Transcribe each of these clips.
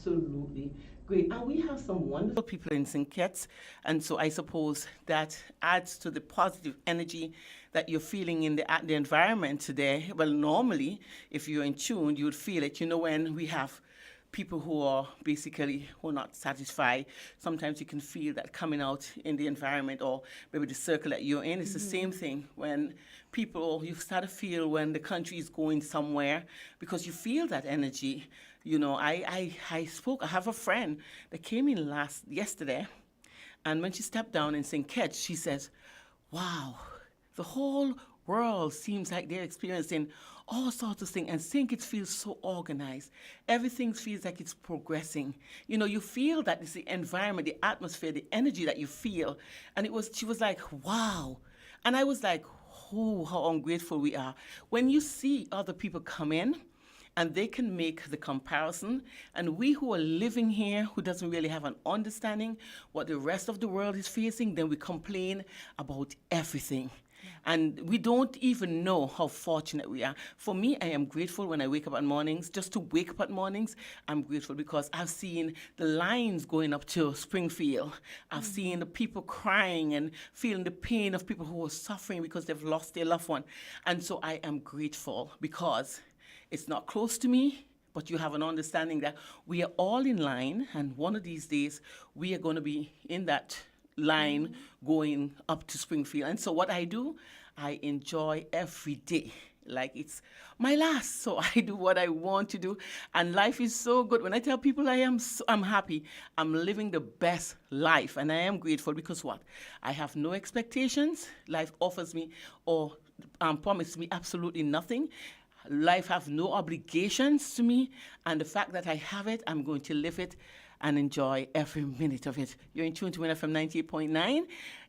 Absolutely. Great. And we have some wonderful people in St. Kitts. And so I suppose that adds to the positive energy that you're feeling in the environment today. Well, normally, if you're in tune, you would feel it. You know, when we have people who are basically who are not satisfied, sometimes you can feel that coming out in the environment or maybe the circle that you're in. It's the same thing when people, you start to feel when the country is going somewhere because you feel that energy. You know, I have a friend that came in yesterday, and when she stepped down in St. Kitts, she says, wow, the whole world seems like they're experiencing all sorts of things and think it feels so organized. Everything feels like it's progressing. You know, you feel that it's the environment, the atmosphere, the energy that you feel. And she was like, wow. And I was like, oh, how ungrateful we are. When you see other people come in, and they can make the comparison. And we who are living here, who doesn't really have an understanding what the rest of the world is facing, then we complain about everything. And we don't even know how fortunate we are. For me, I am grateful when I wake up at mornings. Just to wake up at mornings, I'm grateful because I've seen the lines going up to Springfield. I've seen the people crying and feeling the pain of people who are suffering because they've lost their loved one. And so I am grateful because it's not close to me, but you have an understanding that we are all in line, and one of these days we are going to be in that line going up to Springfield. And so what I do, I enjoy every day like it's my last. So I do what I want to do, and life is so good. When I tell people I'm happy, I'm living the best life, and I am grateful because what? I have no expectations. Life offers me or promises me absolutely nothing. Life have no obligations to me, and the fact that I have it, I'm going to live it and enjoy every minute of it. You're in tune to Win FM 98.9.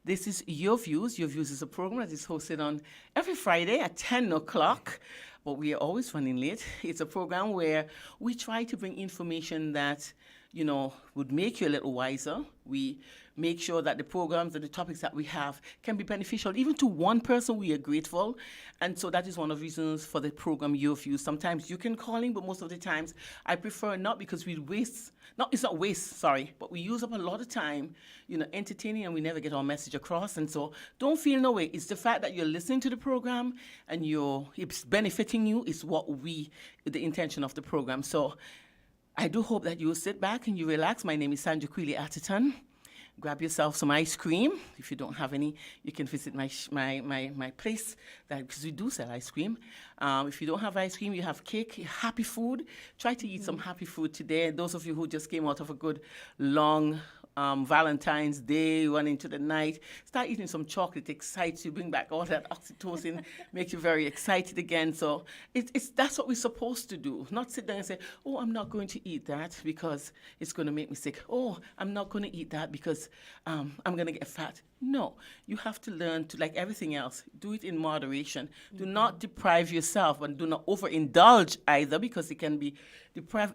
This is Your Views. Your Views is a program that is hosted on every Friday at 10 o'clock, but we are always running late. It's a program where we try to bring information that, you know, would make you a little wiser. We make sure that the programs and the topics that we have can be beneficial. Even to one person, we are grateful. And so that is one of the reasons for the program Your Views. Sometimes you can call in, but most of the times I prefer not, because it's not waste, sorry, but we use up a lot of time, you know, entertaining, and we never get our message across. And so don't feel no way. It's the fact that you're listening to the program and it's benefiting you is the intention of the program. So I do hope that you will sit back and you relax. My name is Sandra Queely Atherton. Grab yourself some ice cream. If you don't have any, you can visit my place, because we do sell ice cream. If you don't have ice cream, you have cake, happy food. Try to eat some happy food today. Those of you who just came out of a good long Valentine's Day, run into the night, start eating some chocolate. It excites you, bring back all that oxytocin, makes you very excited again. So that's what we're supposed to do. Not sit there and say, oh, I'm not going to eat that because it's going to make me sick. Oh, I'm not going to eat that because I'm going to get fat. No, you have to learn to, like everything else, do it in moderation. Do not deprive yourself, and do not overindulge either, because it can be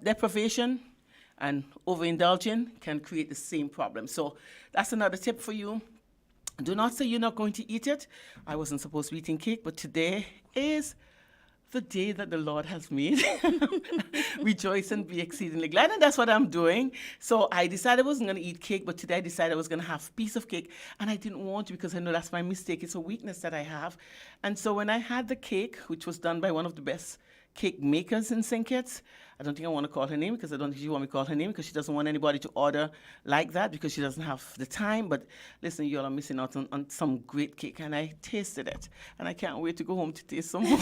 deprivation, and overindulging can create the same problem. So that's another tip for you. Do not say you're not going to eat it. I wasn't supposed to be eating cake, but today is the day that the Lord has made. Rejoice and be exceedingly glad, and that's what I'm doing. So I decided I wasn't going to eat cake, but today I decided I was going to have a piece of cake, and I didn't want to because I know that's my mistake. It's a weakness that I have. And so when I had the cake, which was done by one of the best cake makers in St. Kitts. I don't think I want to call her name, because I don't think she want me to call her name, because she doesn't want anybody to order like that, because she doesn't have the time. But listen, you all are missing out on some great cake, and I tasted it, and I can't wait to go home to taste some more.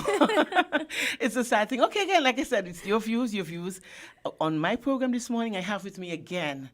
It's a sad thing. Okay, again, like I said, it's Your Views, Your Views. On my program this morning, I have with me again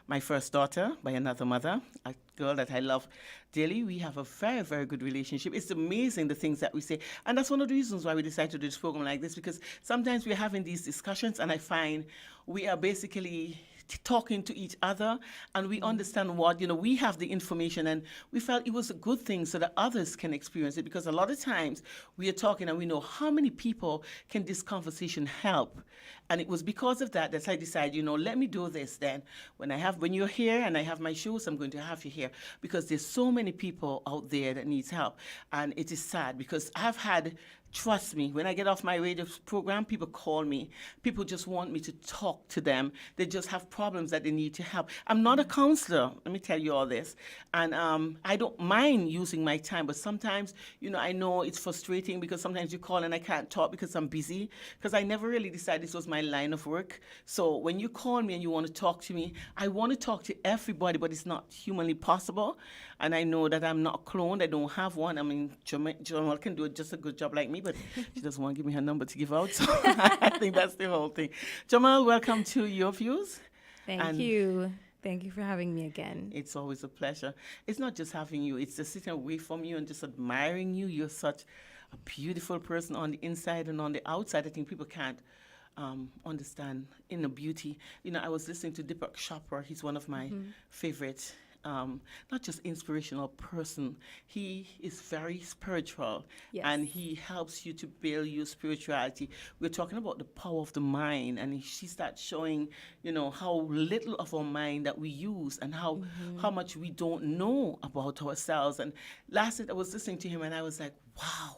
my first daughter by another mother, a girl that I love dearly. We have a very, very good relationship. It's amazing the things that we say. And that's one of the reasons why we decided to do this program like this, because sometimes we're having these discussions and I find we are basically talking to each other, and we understand what, we have the information, and we felt it was a good thing so that others can experience it, because a lot of times we are talking and we know how many people can this conversation help. And it was because of that that I decided, let me do this then. When you're here and I have my shoes, I'm going to have you here, because there's so many people out there that needs help. And it is sad because I've had, trust me, when I get off my radio program, people call me. People just want me to talk to them. They just have problems that they need to help. I'm not a counselor, let me tell you all this. And I don't mind using my time, but sometimes, I know it's frustrating because sometimes you call and I can't talk because I'm busy, because I never really decided this was my line of work. So when you call me and you want to talk to me, I want to talk to everybody, but it's not humanly possible. And I know that I'm not cloned. I don't have one. I mean, Jamal can do just a good job like me, but she doesn't want to give me her number to give out. So I think that's the whole thing. Jamal, welcome to Your Views. Thank you. Thank you for having me again. It's always a pleasure. It's not just having you. It's just sitting away from you and just admiring you. You're such a beautiful person on the inside and on the outside. I think people can't understand inner beauty. I was listening to Deepak Chopra. He's one of my favorite, not just inspirational person. He is very spiritual, Yes. and he helps you to build your spirituality. We're talking about the power of the mind, and she starts showing, how little of our mind that we use and how much we don't know about ourselves. And last night I was listening to him and I was like, wow.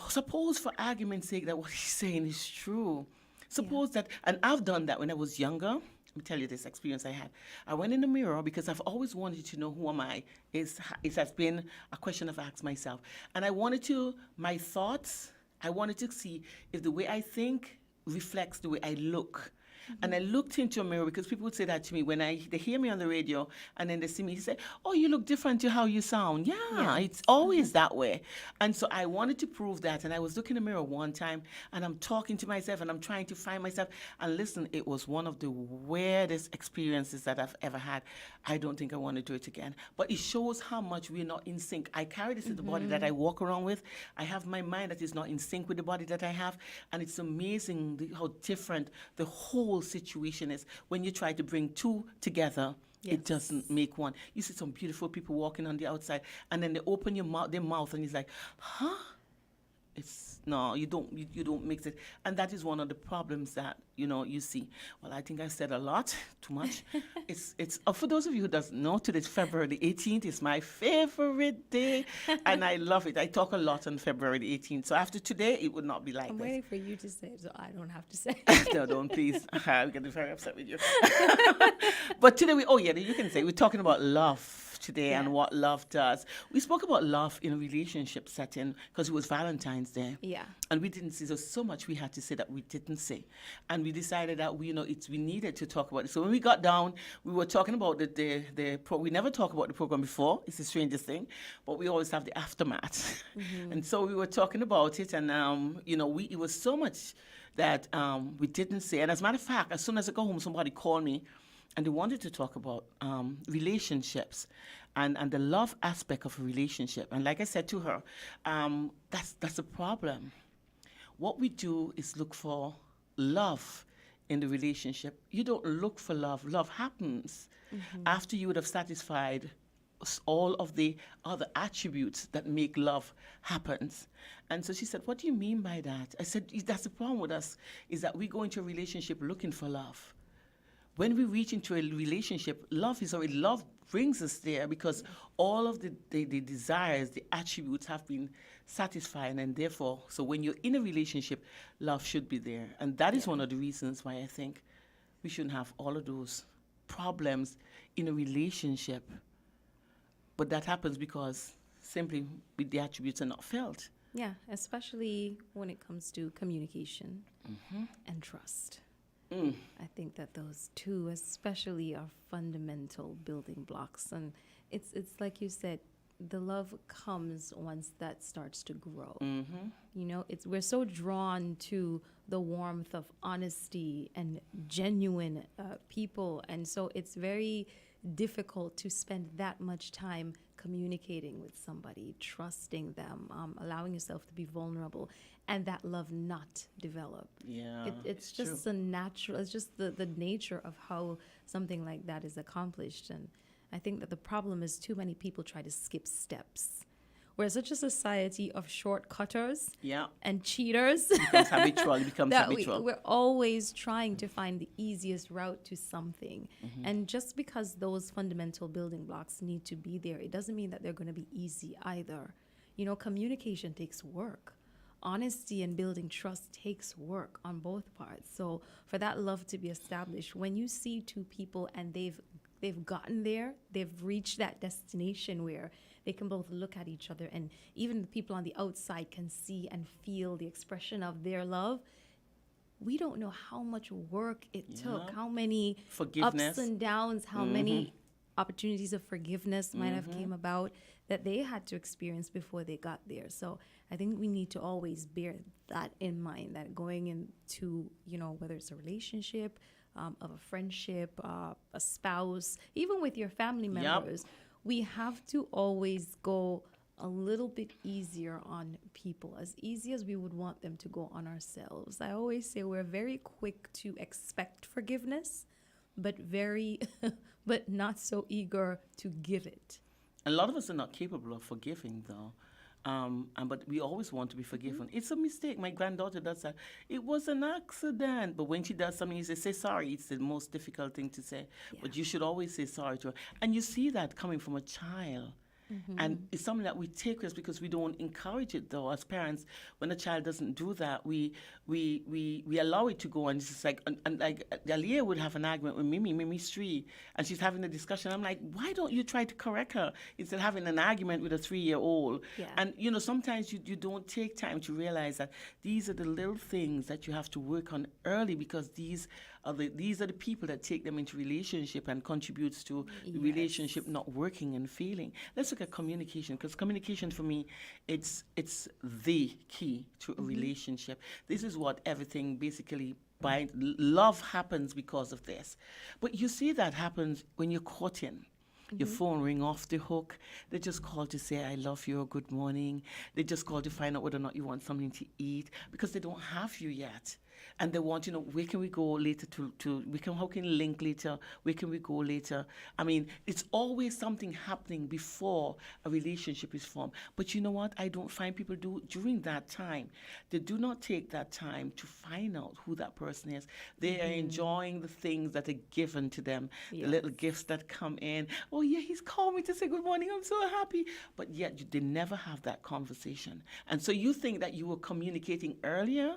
Suppose for argument's sake that what he's saying is true. Suppose that, and I've done that when I was younger. Let me tell you this experience I had. I went in the mirror because I've always wanted to know who am I. It has been a question I've asked myself. And I wanted to see if the way I think reflects the way I look. And I looked into a mirror because people would say that to me when they hear me on the radio and then they see me, they say, oh, you look different to how you sound. Yeah. It's always that way. And so I wanted to prove that. And I was looking in the mirror one time and I'm talking to myself and I'm trying to find myself. And listen, it was one of the weirdest experiences that I've ever had. I don't think I want to do it again. But it shows how much we're not in sync. I carry this in the body that I walk around with. I have my mind that is not in sync with the body that I have. And it's amazing how different the whole situation is when you try to bring two together. Yes. It doesn't make one. You see some beautiful people walking on the outside, and then they open their mouth, and it's like, huh? You don't mix it. And that is one of the problems that, you see. Well, I think I said a lot, too much. It's for those of you who doesn't know, today's February the 18th. It's my favorite day, and I love it. I talk a lot on February the 18th. So after today, it would not be like I'm this. waiting for you to say it so I don't have to say it. No, don't, please. I'm getting very upset with you. But today, you can say we're talking about love today and what love does. We spoke about love in a relationship setting because it was Valentine's Day. Yeah. And we didn't see, there's so much we had to say that we didn't say. And we decided that we needed to talk about it. So when we got down, we were talking about we never talk about the program before. It's the strangest thing. But we always have the aftermath. And so we were talking about it, and it was so much that we didn't say. And as a matter of fact, as soon as I go home, somebody called me and they wanted to talk about relationships and the love aspect of a relationship. And like I said to her, that's a problem. What we do is look for love in the relationship. You don't look for love. Love happens after you would have satisfied all of the other attributes that make love happens. And so she said, what do you mean by that? I said, that's the problem with us, is that we go into a relationship looking for love. When we reach into a relationship, love brings us there because all of the desires, the attributes have been satisfied, and therefore, so when you're in a relationship, love should be there. And that is one of the reasons why I think we shouldn't have all of those problems in a relationship. But that happens because simply the attributes are not felt. Yeah, especially when it comes to communication and trust. I think that those two especially are fundamental building blocks. And it's like you said, the love comes once that starts to grow. We're so drawn to the warmth of honesty and genuine people. And so it's very difficult to spend that much time communicating with somebody, trusting them, allowing yourself to be vulnerable, and that love not develop. Yeah, it's just true. It's just the nature of how something like that is accomplished. And I think that the problem is too many people try to skip steps, we're such a society of shortcutters Yeah. and cheaters Becomes habitual. It becomes that habitual. we're always trying to find the easiest route to something. And just because those fundamental building blocks need to be there, it doesn't mean that they're going to be easy either. You know, communication takes work. Honesty and building trust takes work on both parts. So for that love to be established, when you see two people and they've gotten there, they've reached that destination where they can both look at each other, and even the people on the outside can see and feel the expression of their love. We don't know how much work it took, how many Forgiveness. ups and downs, how many opportunities of forgiveness might have came about that they had to experience before they got there. So I think we need to always bear that in mind, that going into, you know, whether it's a relationship, of a friendship, a spouse, even with your family members, we have to always go a little bit easier on people, as easy as we would want them to go on ourselves. I always say we're very quick to expect forgiveness, but but not so eager to give it. A lot of us are not capable of forgiving, though. But we always want to be forgiven. It's a mistake. My granddaughter does that. It was an accident. But when she does something, you say sorry. It's the most difficult thing to say. But you should always say sorry to her. And you see that coming from a child. And it's something that we take risks because we don't encourage it, though. As parents, when a child doesn't do that, we allow it to go. And it's just like, and like Dalia would have an argument with Mimi's 3, and she's having a discussion. I'm like, why don't you try to correct her instead of having an argument with a 3-year-old? Yeah. And, you know, sometimes you don't take time to realize that these are the little things that you have to work on early, because these are the people that take them into relationship and contributes to the relationship not working and failing. Let's look at communication, because communication for me, it's the key to a relationship. This is what everything basically love happens because of this. But you see that happens when you're courting. Your phone ring off the hook. They just call to say, I love you, or good morning. They just call to find out whether or not you want something to eat, because they don't have you yet. And they want, you know, where can we go later how can we link later? Where can we go later? I mean, it's always something happening before a relationship is formed. But you know what? I don't find people do during that time. They do not take that time to find out who that person is. They are enjoying the things that are given to them, the little gifts that come in. Oh yeah, he's called me to say good morning. I'm so happy. But yet they never have that conversation. And so you think that you were communicating earlier,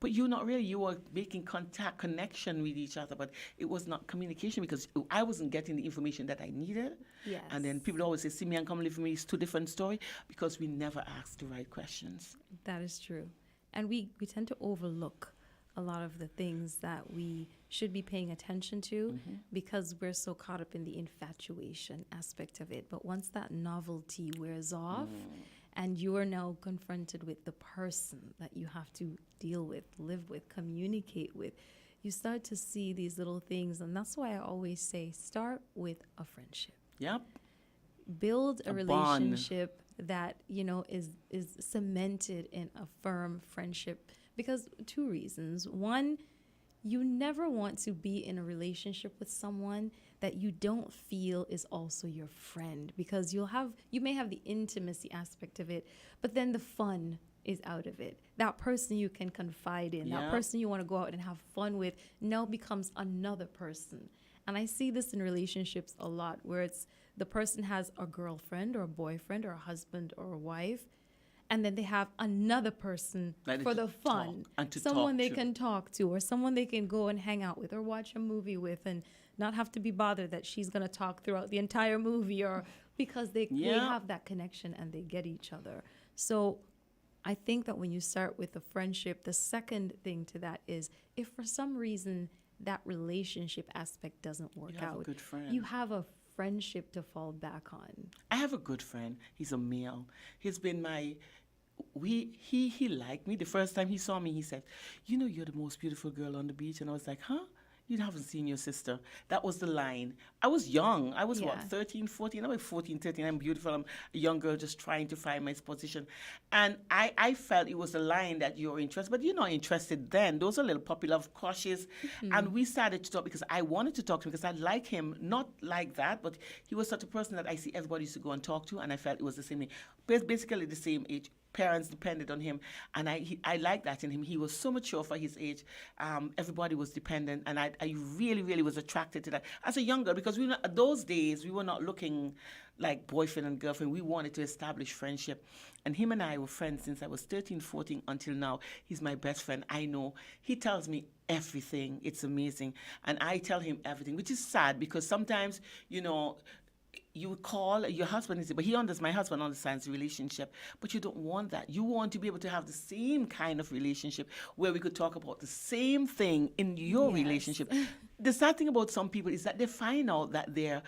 but you're not really. You were making connection with each other, but it was not communication, because I wasn't getting the information that I needed. Yes. And then people always say, see me and come live with me, it's two different stories, because we never ask the right questions. That is true. And we tend to overlook a lot of the things that we should be paying attention to because we're so caught up in the infatuation aspect of it. But once that novelty wears off, and you are now confronted with the person that you have to deal with, live with, communicate with, you start to see these little things. And that's why I always say, start with a friendship. Yep. Build a bond. relationship that, you know, is cemented in a firm friendship. Because 2 reasons. One, you never want to be in a relationship with someone that you don't feel is also your friend, because you may have the intimacy aspect of it, but then the fun is out of it. That person you can confide in, that person you want to go out and have fun with, now becomes another person. And I see this in relationships a lot, where it's the person has a girlfriend or a boyfriend or a husband or a wife, and then they have another person for the fun, someone they can talk to, or someone they can go and hang out with or watch a movie with, and not have to be bothered that she's going to talk throughout the entire movie, or because they have that connection and they get each other. So I think that when you start with a friendship, the second thing to that is, if for some reason that relationship aspect doesn't work out, a good friend. You have a friendship to fall back on. I have a good friend. He's a male. He's been he liked me. The first time he saw me, he said, you know, you're the most beautiful girl on the beach. And I was like, huh? you haven't seen your sister. That was the line. I was young. I was what, Yeah. 13, 14? I was 14, 13. I'm beautiful. I'm a young girl just trying to find my position. And I felt it was a line that you're interested, but you're not interested then. Those are little puppy love crushes. And we started to talk because I wanted to talk to him because I like him, not like that, but he was such a person that I see everybody used to go and talk to, and I felt it was the same thing. Basically the same age. Parents depended on him, and I like that in him. He was so mature for his age. Everybody was dependent, and I really, really was attracted to that as a young girl because those days we were not looking like boyfriend and girlfriend. We wanted to establish friendship, and him and I were friends since I was 13, 14 until now. He's my best friend. I know he tells me everything. It's amazing, and I tell him everything, which is sad because sometimes you would call your husband, but my husband understands the relationship, but you don't want that. You want to be able to have the same kind of relationship where we could talk about the same thing in your Yes. relationship. The sad thing about some people is that they find out that their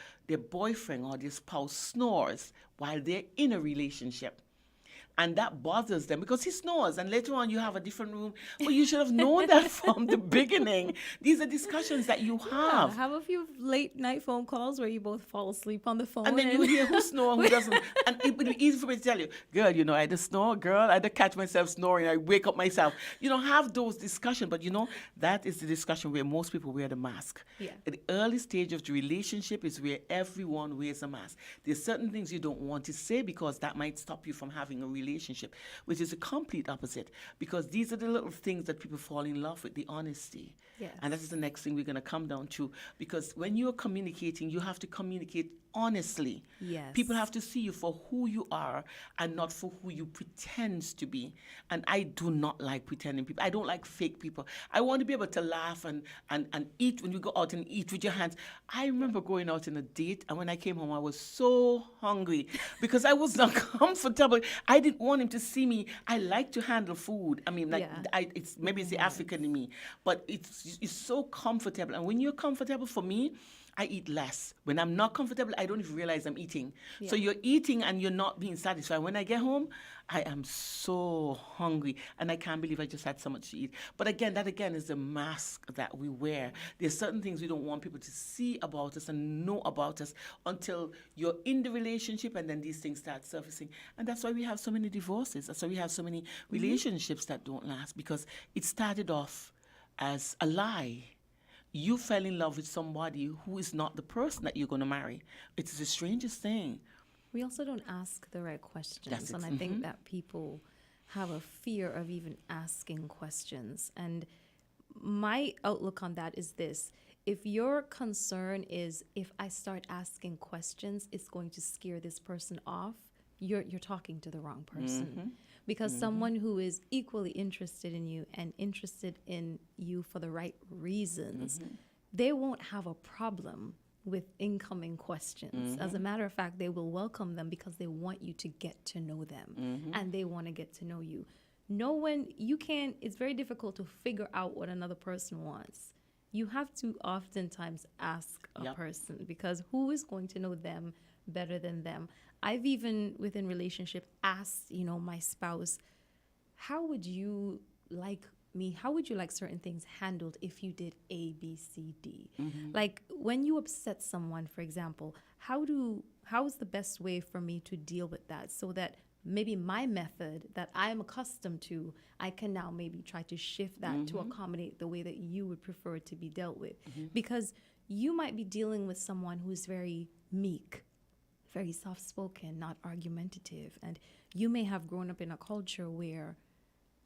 boyfriend or their spouse snores while they're in a relationship. And that bothers them because he snores. And later on, you have a different room. But you should have known that from the beginning. These are discussions that you Yeah, have. have a few late night phone calls where you both fall asleep on the phone. And then you hear who snore, who doesn't. And it would be easy for me to tell you, girl, I had to snore, girl, I had to catch myself snoring, I wake up myself. Have those discussions. But that is the discussion where most people wear the mask. Yeah. At the early stage of the relationship is where everyone wears a mask. There's certain things you don't want to say because that might stop you from having a relationship, which is the complete opposite. Because these are the little things that people fall in love with, the honesty. Yes. And that is the next thing we're going to come down to. Because when you're communicating, you have to communicate honestly. Yes. People have to see you for who you are and not for who you pretend to be. And I do not like pretending people. I don't like fake people. I want to be able to laugh and eat when you go out and eat with your hands. I remember going out on a date, and when I came home, I was so hungry because I was not comfortable. I didn't want him to see me. I like to handle food. I mean, it's maybe it's the African in me, but it's so comfortable. And when you're comfortable, for me, I eat less. When I'm not comfortable, I don't even realize I'm eating. Yeah. So you're eating and you're not being satisfied. When I get home, I am so hungry and I can't believe I just had so much to eat. But that is the mask that we wear. There's certain things we don't want people to see about us and know about us until you're in the relationship, and then these things start surfacing. And that's why we have so many divorces. That's why we have so many relationships that don't last, because it started off as a lie. You fell in love with somebody who is not the person that you're going to marry. It's the strangest thing. We also don't ask the right questions. That's it. And I think that people have a fear of even asking questions. And my outlook on that is this. If your concern is, if I start asking questions, it's going to scare this person off, you're talking to the wrong person. Because someone who is equally interested in you and interested in you for the right reasons, they won't have a problem with incoming questions. As a matter of fact, they will welcome them because they want you to get to know them, and they want to get to know you. It's very difficult to figure out what another person wants. You have to oftentimes ask a person, because who is going to know them better than them? I've even within relationship asked, my spouse, how would you like certain things handled if you did A, B, C, D? Like when you upset someone, for example, how is the best way for me to deal with that, so that maybe my method that I am accustomed to, I can now maybe try to shift that to accommodate the way that you would prefer it to be dealt with. Because you might be dealing with someone who's very meek, very soft-spoken, not argumentative. And you may have grown up in a culture where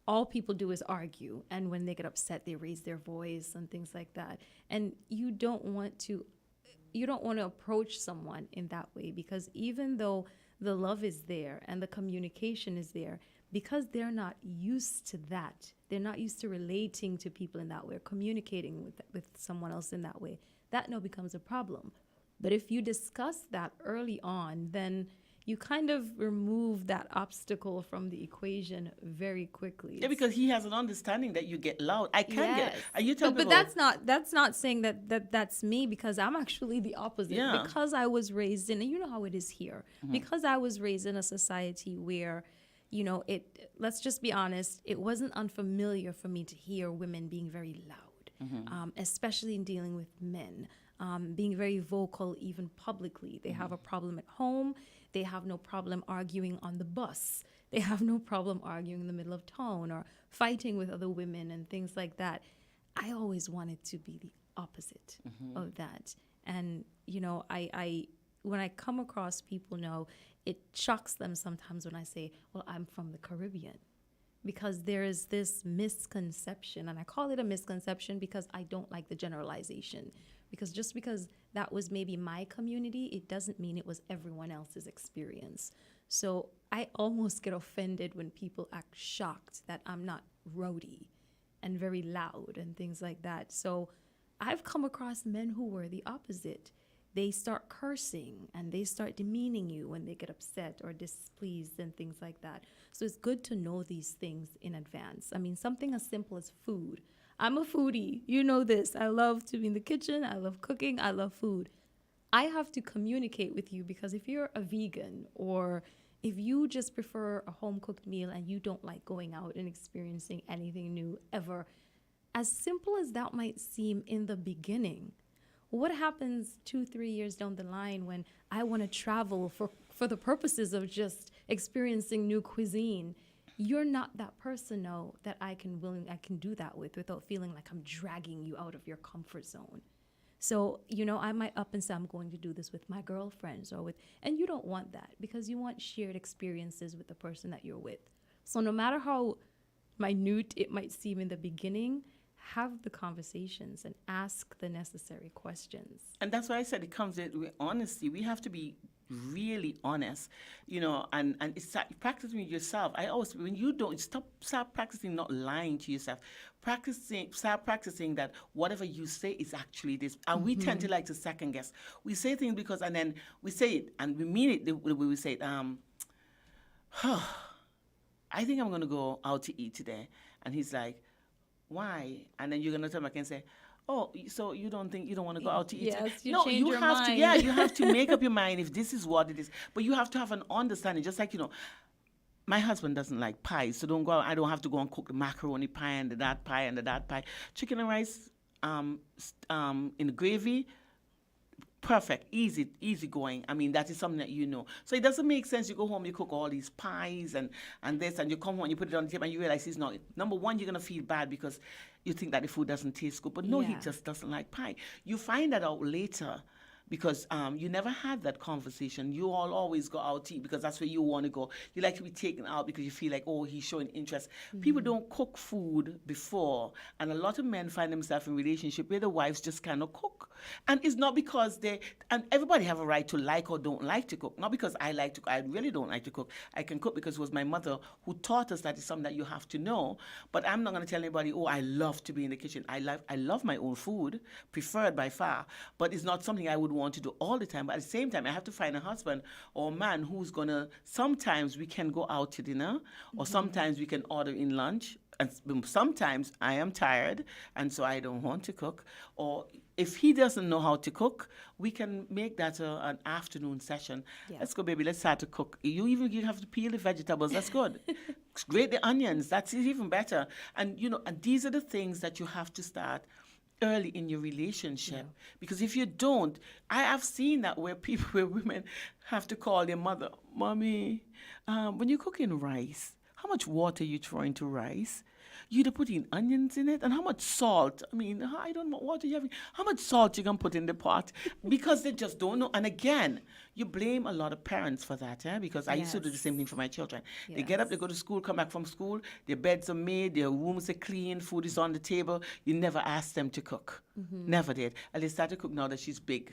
all people do is argue. And when they get upset, they raise their voice and things like that. And you don't want to approach someone in that way, because even though the love is there and the communication is there, because they're not used to that, they're not used to relating to people in that way, or communicating with someone else in that way, that now becomes a problem. But if you discuss that early on, then you kind of remove that obstacle from the equation very quickly. Yeah, because he has an understanding that you get loud. I can't get. Are you talking but about? that's not saying that's me, because I'm actually the opposite. Yeah. Because I was raised in, and you know how it is here. Because I was raised in a society where, let's just be honest, it wasn't unfamiliar for me to hear women being very loud. especially in dealing with men. Being very vocal, even publicly. They have a problem at home. They have no problem arguing on the bus. They have no problem arguing in the middle of town or fighting with other women and things like that. I always wanted to be the opposite of that. And, you know, I when I come across people now, it shocks them sometimes when I say, well, I'm from the Caribbean. Because there is this misconception, and I call it a misconception because I don't like the generalization. Because just because that was maybe my community, it doesn't mean it was everyone else's experience. So I almost get offended when people act shocked that I'm not rowdy and very loud and things like that. So I've come across men who were the opposite. They start cursing and they start demeaning you when they get upset or displeased and things like that. So it's good to know these things in advance. I mean, something as simple as food. I'm a foodie. You know this. I love to be in the kitchen. I love cooking. I love food. I have to communicate with you because if you're a vegan or if you just prefer a home-cooked meal and you don't like going out and experiencing anything new ever, as simple as that might seem in the beginning, what happens 2-3 years down the line when I want to travel for the purposes of just experiencing new cuisine? You're not that person now that I can do that with without feeling like I'm dragging you out of your comfort zone. So, you know, I might up and say I'm going to do this with my girlfriends and you don't want that because you want shared experiences with the person that you're with. So no matter how minute it might seem in the beginning, have the conversations and ask the necessary questions. And that's why I said it comes with honesty. We have to be really honest, you know, and it's practicing with yourself. I always, when you don't, start practicing not lying to yourself. Start practicing that whatever you say is actually this. And we tend to like to second guess. We say things because, and then we say it and we mean it the way we say it. I think I'm going to go out to eat today. And he's like, why? And then you're going to turn back and say, oh, so you don't want to go out to eat? Yes, you no, change you your have mind. to. Yeah, you have to make up your mind if this is what it is. But you have to have an understanding. Just like, you know, my husband doesn't like pie, so don't go out. I don't have to go and cook the macaroni pie and the that pie and the that pie. Chicken and rice in the gravy. Perfect, easy going. I mean, that is something that you know. So it doesn't make sense. You go home, you cook all these pies and this, and you come home, you put it on the table, and you realize it's not. Number one, you're going to feel bad because you think that the food doesn't taste good. But no, he just doesn't like pie. You find that out later because you never had that conversation. You all always go out to eat because that's where you want to go. You like to be taken out because you feel like, oh, he's showing interest. People don't cook food before, and a lot of men find themselves in a relationship where the wives just cannot cook. And it's not because and everybody have a right to like or don't like to cook. Not because I like to cook. I really don't like to cook. I can cook because it was my mother who taught us that it's something that you have to know. But I'm not going to tell anybody, oh, I love to be in the kitchen. I love my own food, preferred by far, but it's not something I would want to do all the time. But at the same time, I have to find a husband or a man who's going to, sometimes we can go out to dinner or sometimes we can order in lunch. And sometimes I am tired and so I don't want to cook. Or if he doesn't know how to cook, we can make that an afternoon session. Yeah. Let's go, baby. Let's start to cook. You have to peel the vegetables. That's good. Grate the onions. That's even better. And, you know, and these are the things that you have to start early in your relationship. Because if you don't, I have seen that where women have to call their mother, Mommy, when you're cooking rice, how much water are you throwing into rice? You're putting onions in it, and how much salt? I mean, I don't know what water you having. How much salt you gonna put in the pot? Because they just don't know. And again, you blame a lot of parents for that, because I used to do the same thing for my children. They get up, they go to school, come back from school, their beds are made, their rooms are clean, food is on the table. You never asked them to cook. Never did. And they start to cook now that she's big.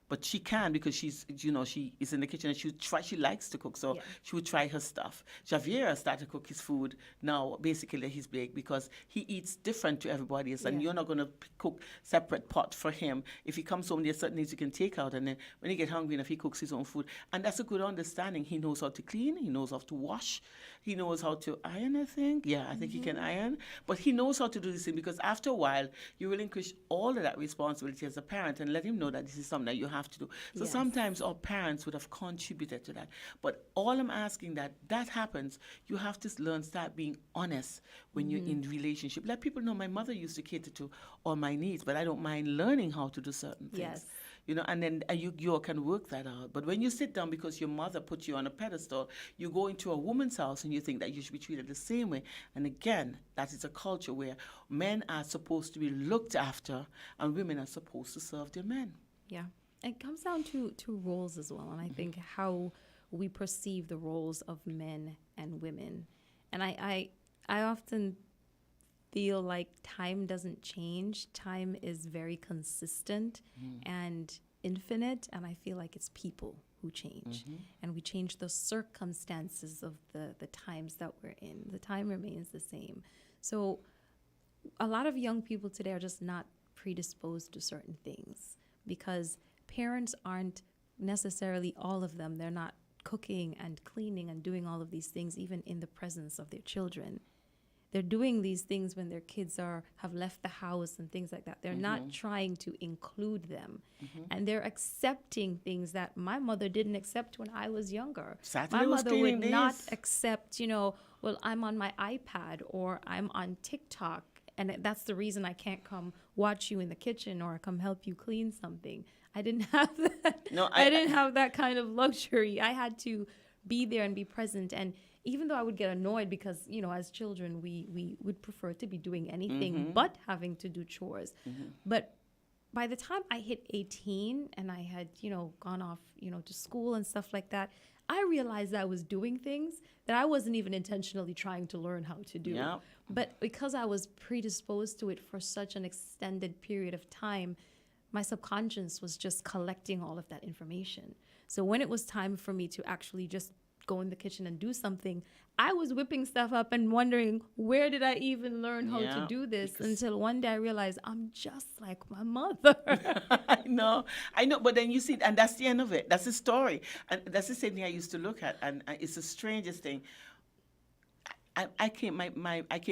But she can because she's, you know, she is in the kitchen and she likes to cook. So she would try her stuff. Javier started to cook his food now, basically he's big because he eats different to everybody else. And you're not going to cook separate pot for him. If he comes home, there's certain things you can take out. And then when he gets hungry enough, he cooks his own food. And that's a good understanding. He knows how to clean. He knows how to wash. He knows how to iron, I think. Yeah, I think he can iron. But he knows how to do this thing because after a while, you relinquish all of that responsibility as a parent and let him know that this is something that you have have to do. So Yes. sometimes our parents would have contributed to that. But all I'm asking that happens, you have to learn, start being honest when you're in relationship. Let people know my mother used to cater to all my needs, but I don't mind learning how to do certain things. Yes. You know, and then you all can work that out. But when you sit down because your mother put you on a pedestal, you go into a woman's house and you think that you should be treated the same way. And again, that is a culture where men are supposed to be looked after and women are supposed to serve their men. Yeah. It comes down to roles as well. And I think how we perceive the roles of men and women. And I often feel like time doesn't change. Time is very consistent and infinite. And I feel like it's people who change. And we change the circumstances of the times that we're in. The time remains the same. So a lot of young people today are just not predisposed to certain things because parents aren't necessarily, all of them, they're not cooking and cleaning and doing all of these things even in the presence of their children. They're doing these things when their kids have left the house and things like that. They're not trying to include them. And they're accepting things that my mother didn't accept when I was younger. Saturday My was mother would cleaning not days. accept, well, I'm on my iPad or I'm on TikTok. And that's the reason I can't come watch you in the kitchen or come help you clean something. I didn't have that. No, I didn't have that kind of luxury. I had to be there and be present. And even though I would get annoyed because, as children, we would prefer to be doing anything but having to do chores. But by the time I hit 18 and I had, gone off, to school and stuff like that, I realized I was doing things that I wasn't even intentionally trying to learn how to do. Yeah. But because I was predisposed to it for such an extended period of time, my subconscious was just collecting all of that information. So when it was time for me to actually just go in the kitchen and do something, I was whipping stuff up and wondering, where did I even learn how to do this? Until one day I realized I'm just like my mother. I know. But then you see, and that's the end of it. That's the story. And that's the same thing I used to look at. And it's the strangest thing. I came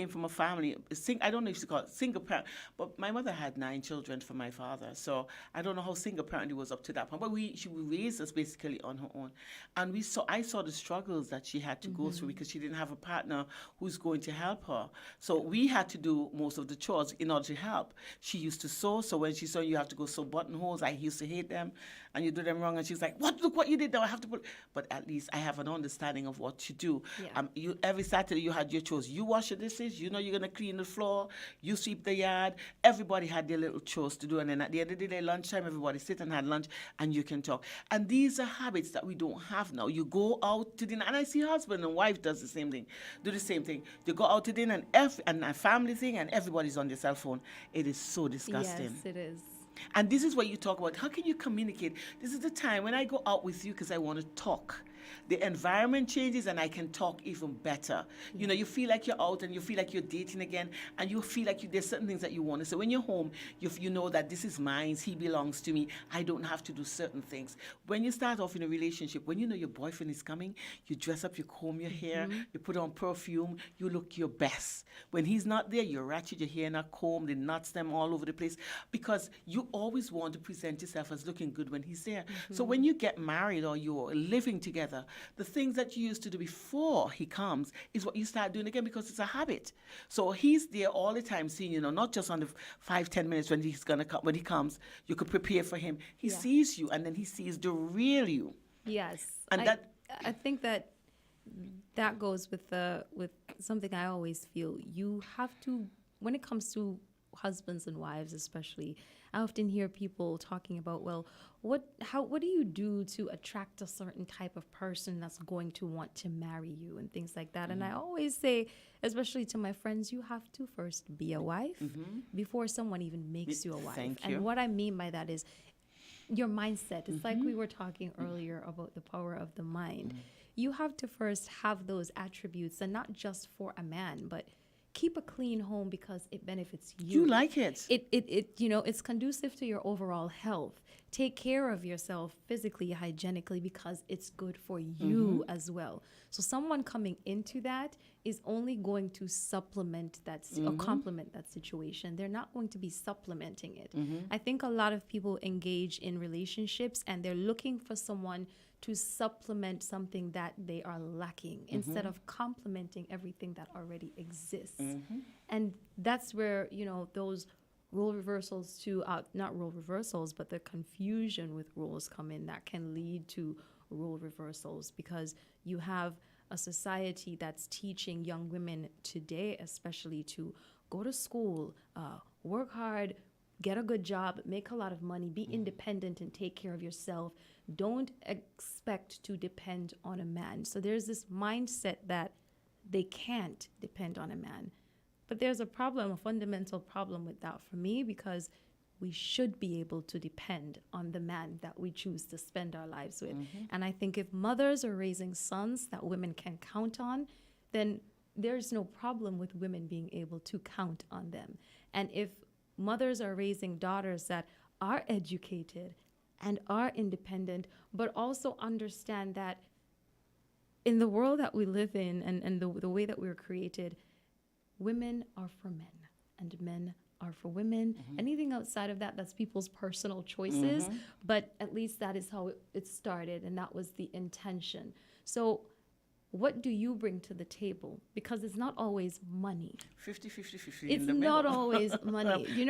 from a family, I don't know if you call it single parent, but my mother had 9 children for my father. So I don't know how single parent was up to that point. But she raised us basically on her own. And I saw the struggles that she had to go through because she didn't have a partner who's going to help her. So we had to do most of the chores in order to help. She used to sew. So when she saw you have to go sew buttonholes, I used to hate them. And you do them wrong. And she's like, look what you did now. I have to put. But at least I have an understanding of what to do. Yeah. Every Saturday you had your chores. You wash the dishes. You're going to clean the floor. You sweep the yard. Everybody had their little chores to do. And then at the end of the day, lunchtime, everybody sit and had lunch and you can talk. And these are habits that we don't have now. You go out to dinner. And I see husband and wife do the same thing. You go out to dinner and a family thing and everybody's on their cell phone. It is so disgusting. Yes, it is. And this is what you talk about. How can you communicate? This is the time when I go out with you because I want to talk. The environment changes and I can talk even better. You feel like you're out and you feel like you're dating again and you feel like there's certain things that you want to say. When you're home, you know that this is mine, he belongs to me. I don't have to do certain things. When you start off in a relationship, when you know your boyfriend is coming, you dress up, you comb your hair, you put on perfume, you look your best. When he's not there, you ratchet your hair not combed, the knots them all over the place because you always want to present yourself as looking good when he's there. So when you get married or you're living together, the things that you used to do before he comes is what you start doing again because it's a habit. So he's there all the time seeing, not just on the 5-10 minutes when he's gonna come. When he comes, you could prepare for him. He sees you, and then he sees the real you. Yes, and I think that goes with something I always feel. You have to, when it comes to husbands and wives especially, I often hear people talking about, well, what do you do to attract a certain type of person that's going to want to marry you and things like that. And I always say, especially to my friends, you have to first be a wife before someone even makes you a wife. Thank you. And what I mean by that is your mindset. It's like we were talking earlier about the power of the mind. You have to first have those attributes, and not just for a man, but keep a clean home because it benefits You like it. It's conducive to your overall health. Take care of yourself physically, hygienically, because it's good for you as well. So someone coming into that is only going to supplement that or complement that situation. They're not going to be supplementing it. I think a lot of people engage in relationships and they're looking for someone to supplement something that they are lacking instead of complementing everything that already exists. And that's where, those role reversals to, not role reversals, but the confusion with roles come in that can lead to role reversals, because you have a society that's teaching young women today, especially, to go to school, work hard, get a good job, make a lot of money, be independent and take care of yourself. Don't expect to depend on a man. So there's this mindset that they can't depend on a man. But there's a fundamental problem with that for me, because we should be able to depend on the man that we choose to spend our lives with. And I think if mothers are raising sons that women can count on, then there's no problem with women being able to count on them. And if mothers are raising daughters that are educated and are independent, but also understand that in the world that we live in and the way that we were created, women are for men and men are for women. Anything outside of that, that's people's personal choices. But at least that is how it started, and that was the intention. So what do you bring to the table? Because it's not always money. 50-50-50 It's in the not middle. always money. Exactly.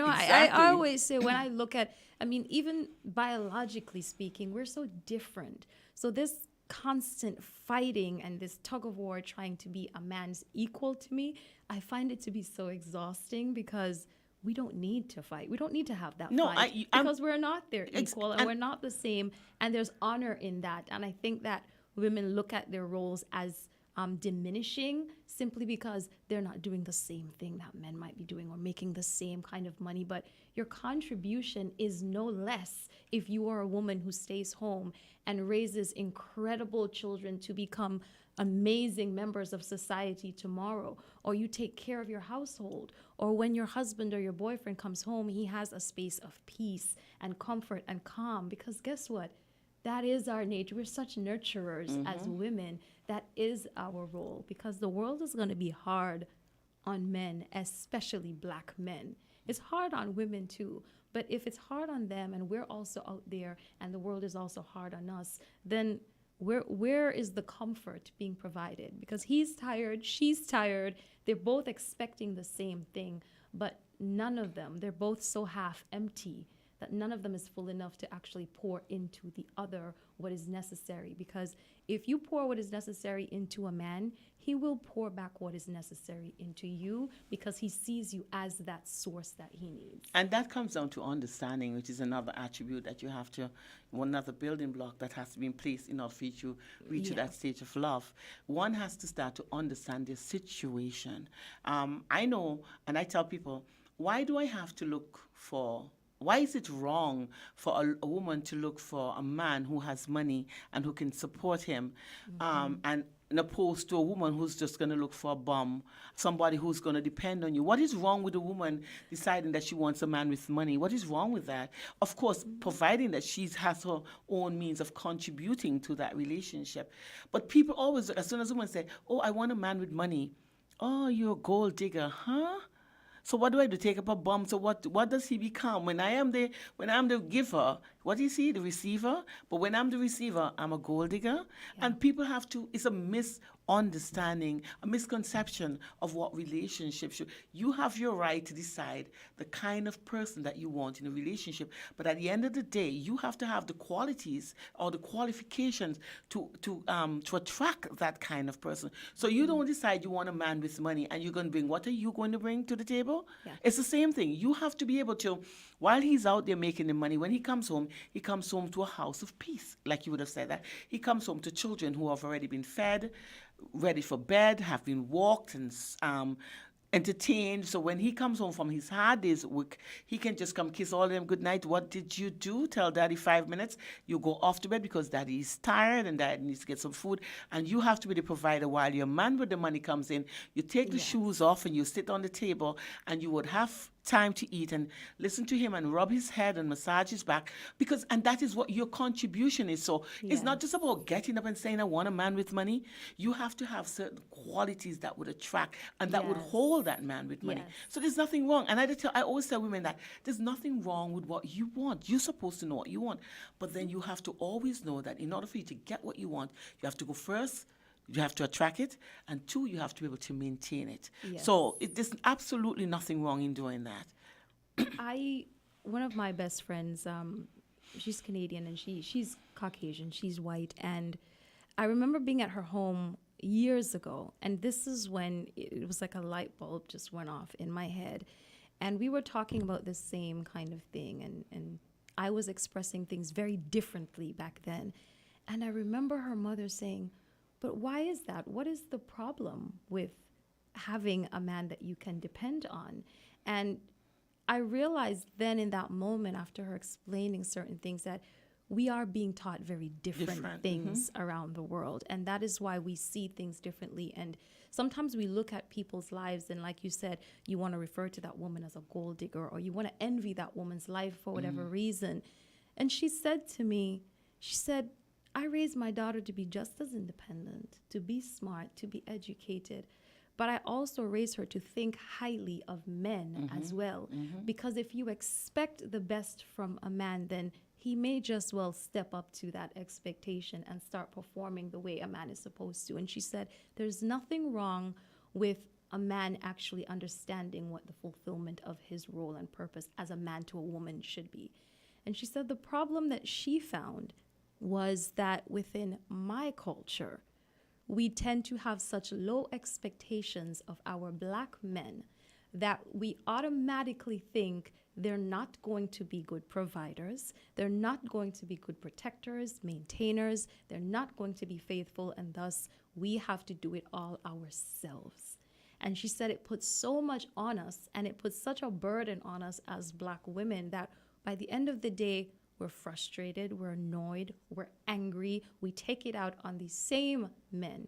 I always say, when I look at, even biologically speaking, we're so different. So this constant fighting and this tug of war trying to be a man's equal to me, I find it to be so exhausting, because we don't need to fight. We don't need to have that fight, because we're not their equal and we're not the same. And there's honor in that. And I think that women look at their roles as diminishing simply because they're not doing the same thing that men might be doing or making the same kind of money. But your contribution is no less if you are a woman who stays home and raises incredible children to become amazing members of society tomorrow, or you take care of your household, or when your husband or your boyfriend comes home, he has a space of peace and comfort and calm. Because guess what? That is our nature. We're such nurturers as women. That is our role, because the world is going to be hard on men, especially black men. It's hard on women too. But if it's hard on them and we're also out there and the world is also hard on us, then where is the comfort being provided? Because he's tired, she's tired. They're both expecting the same thing, but none of them, they're both so half empty that none of them is full enough to actually pour into the other what is necessary. Because if you pour what is necessary into a man, he will pour back what is necessary into you, because he sees you as that source that he needs. And that comes down to understanding, which is another attribute that you have to, another building block that has to be in place in order for you to reach to that stage of love. One has to start to understand their situation. I know, and I tell people, why do I have to look for... Why is it wrong for a woman to look for a man who has money and who can support him, and opposed to a woman who's just going to look for a bum, somebody who's going to depend on you? What is wrong with a woman deciding that she wants a man with money? What is wrong with that? Of course, providing that she has her own means of contributing to that relationship. But people always, as soon as a woman say, oh, I want a man with money, oh, you're a gold digger, huh? So what do I do? Take up a bum? So what does he become? When I'm the giver, what is he? The receiver? But when I'm the receiver, I'm a gold digger. Yeah. And people have to, it's a misunderstanding, a misconception of what relationships should. You have your right to decide the kind of person that you want in a relationship. But at the end of the day, you have to have the qualities or the qualifications to attract that kind of person. So you don't decide you want a man with money and you're going to bring, what are you going to bring to the table? Yeah. It's the same thing. You have to be able to, while he's out there making the money, when he comes home to a house of peace, like you would have said that. He comes home to children who have already been fed, ready for bed, have been walked and entertained. So when he comes home from his hard day's work, he can just come kiss all of them good night. What did you do? Tell daddy 5 minutes. You go off to bed because daddy is tired and daddy needs to get some food. And you have to be the provider while your man with the money comes in. You take the shoes off and you sit on the table and you would have time to eat and listen to him and rub his head and massage his back, because and that is what your contribution is. So it's not just about getting up and saying I want a man with money. You have to have certain qualities that would attract and that would hold that man with money. So there's nothing wrong, and I always tell women that there's nothing wrong with what you want. You're supposed to know what you want, but then you have to always know that in order for you to get what you want, you have to go first. You have to attract it, and 2, you have to be able to maintain it. So there's absolutely nothing wrong in doing that. One of my best friends, she's Canadian and she's Caucasian, she's white, and I remember being at her home years ago, and this is when it was like a light bulb just went off in my head, and we were talking about the same kind of thing, and I was expressing things very differently back then, and I remember her mother saying, but why is that? What is the problem with having a man that you can depend on? And I realized then in that moment, after her explaining certain things, that we are being taught very different things around the world. And that is why we see things differently. And sometimes we look at people's lives and, like you said, you want to refer to that woman as a gold digger, or you want to envy that woman's life for whatever reason. And she said to me, she said, I raised my daughter to be just as independent, to be smart, to be educated. But I also raised her to think highly of men as well. Because if you expect the best from a man, then he may just well step up to that expectation and start performing the way a man is supposed to. And she said, there's nothing wrong with a man actually understanding what the fulfillment of his role and purpose as a man to a woman should be. And she said the problem that she found was that within my culture, we tend to have such low expectations of our black men that we automatically think they're not going to be good providers, they're not going to be good protectors, maintainers, they're not going to be faithful, and thus we have to do it all ourselves. And she said it puts so much on us, and it puts such a burden on us as black women that by the end of the day, we're frustrated, we're annoyed, we're angry. We take it out on these same men.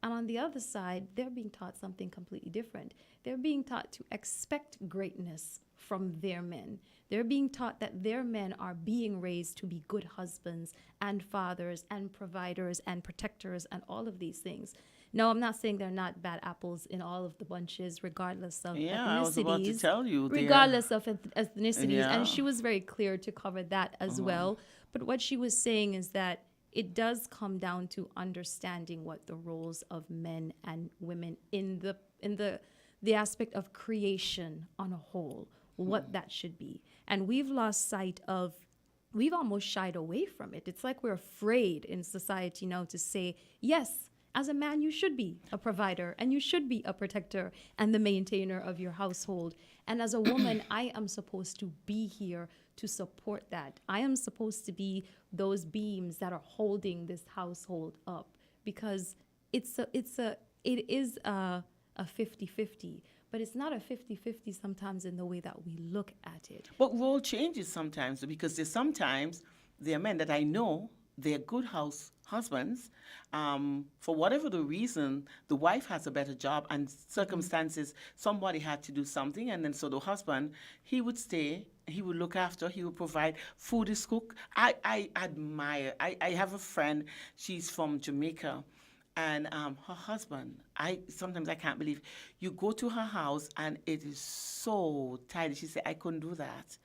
And on the other side, they're being taught something completely different. They're being taught to expect greatness from their men. They're being taught that their men are being raised to be good husbands and fathers and providers and protectors and all of these things. No, I'm not saying they're not bad apples in all of the bunches, regardless of ethnicities. I was about to tell you. Regardless of ethnicities. And she was very clear to cover that as well. But what she was saying is that it does come down to understanding what the roles of men and women in the aspect of creation on a whole, what that should be. And we've lost sight of, we've almost shied away from it. It's like we're afraid in society now to say, yes, as a man, you should be a provider and you should be a protector and the maintainer of your household. And as a woman, I am supposed to be here to support that. I am supposed to be those beams that are holding this household up, because it is a 50-50, but it's not a 50-50 sometimes in the way that we look at it. But role changes sometimes, because there are men that I know, they're good husbands. For whatever the reason, the wife has a better job and circumstances, somebody had to do something, and then so the husband, he would stay, he would look after, he would provide, food is cooked. I admire, I have a friend, she's from Jamaica, and her husband, sometimes I can't believe, you go to her house and it is so tidy. She said, I couldn't do that.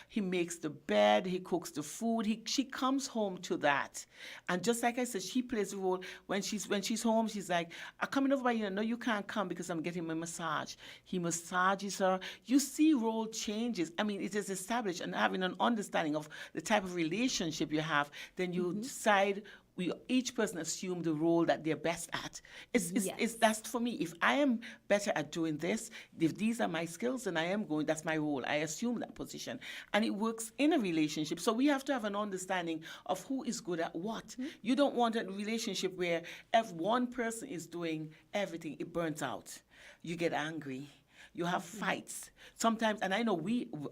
He makes the bed, he cooks the food, she comes home to that. And just like I said, she plays the role. When she's home, she's like, I'm coming over by you. No, you can't come because I'm getting my massage. He massages her. You see role changes. I mean, it is established, and having an understanding of the type of relationship you have, then you decide we each person assume the role that they're best at. Yes. That's for me. If I am better at doing this, if these are my skills, then I am going, that's my role. I assume that position. And it works in a relationship. So we have to have an understanding of who is good at what. You don't want a relationship where if one person is doing everything, it burns out. You get angry. You have fights. Sometimes, and I know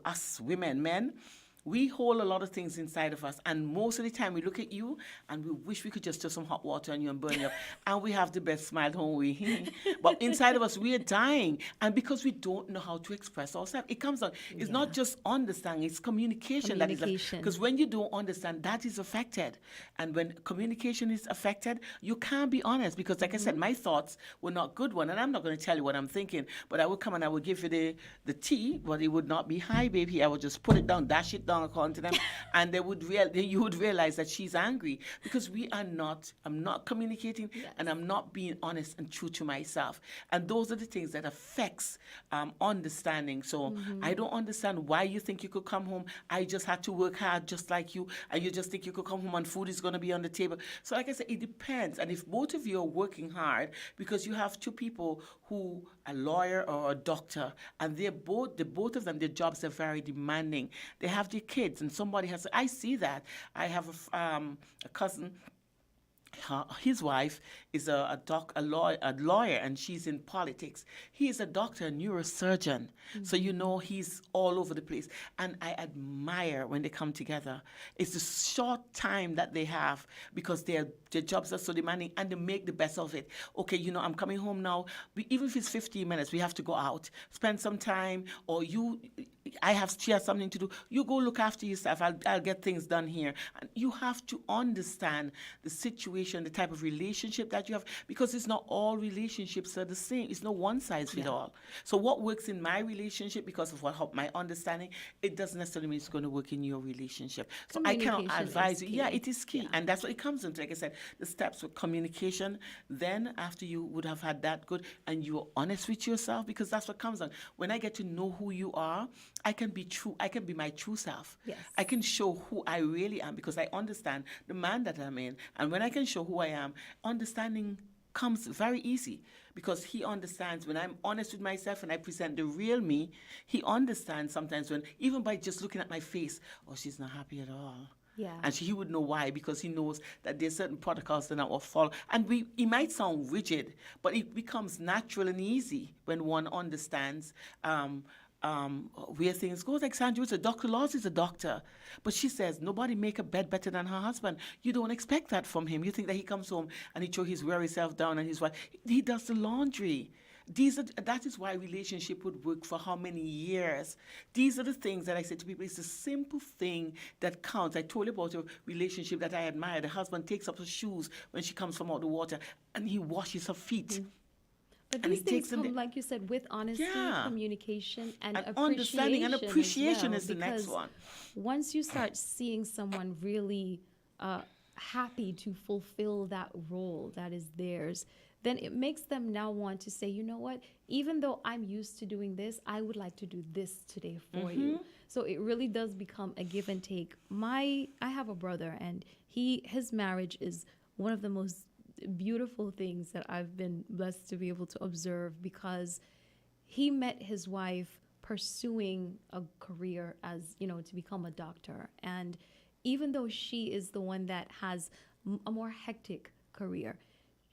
us women, men, we hold a lot of things inside of us, and most of the time we look at you and we wish we could just throw some hot water on you and burn you up, and we have the best smile, don't we? But inside of us, we are dying, and because we don't know how to express ourselves, it comes on. It's not just understanding; it's communication. Communication. Because when you don't understand, that is affected, and when communication is affected, you can't be honest. Because, like I said, my thoughts were not good one, and I'm not going to tell you what I'm thinking, but I would come and I would give you the tea, but it would not be hi, baby. I would just put it down, dash it down according to them, and you would realize that she's angry because I'm not communicating, and I'm not being honest and true to myself, and those are the things that affects understanding. So I don't understand why you think you could come home. I just had to work hard just like you, and you just think you could come home and food is going to be on the table. So like I said, it depends, and if both of you are working hard, because you have two people who, a lawyer or a doctor, and the both of them, their jobs are very demanding. They have their kids, and somebody has. I see that. I have a cousin. His wife is a lawyer, and she's in politics. He is a doctor, a neurosurgeon. So he's all over the place. And I admire when they come together. It's the short time that they have because their jobs are so demanding, and they make the best of it. Okay, I'm coming home now. Even if it's 15 minutes, we have to go out, spend some time, or she has something to do. You go look after yourself. I'll get things done here. And you have to understand the situation, the type of relationship that you have, because it's not all relationships are the same. It's no one size fit all. So what works in my relationship, because of my understanding, it doesn't necessarily mean it's going to work in your relationship. So I cannot advise you. Yeah, it is key. And that's what it comes into. Like I said, the steps with communication. Then after you would have had that good, and you are honest with yourself, because that's what comes on. When I get to know who you are, I can be true. I can be my true self. Yes. I can show who I really am because I understand the man that I'm in. And when I can show who I am, understanding comes very easy because he understands when I'm honest with myself and I present the real me. He understands sometimes when, even by just looking at my face, oh, she's not happy at all. Yeah. And he would know why, because he knows that there's certain protocols that I will follow. And it might sound rigid, but it becomes natural and easy when one understands where things go. Like Sandra was a doctor, Laws is a doctor, but she says nobody make a bed better than her husband. You don't expect that from him. You think that he comes home and he throw his weary self down and his wife, he does the laundry. That is why relationship would work for how many years. These are the things that I say to people. It's a simple thing that counts. I told you about a relationship that I admire. The husband takes up his shoes when she comes from out the water, and he washes her feet. But these things come, like you said, with honesty, communication, and understanding, and appreciation as is the next one. Once you start seeing someone really happy to fulfill that role that is theirs, then it makes them now want to say, you know what, even though I'm used to doing this, I would like to do this today for you. So it really does become a give and take. I have a brother, and his marriage is one of the most beautiful things that I've been blessed to be able to observe, because he met his wife pursuing a career as, to become a doctor. And even though she is the one that has a more hectic career,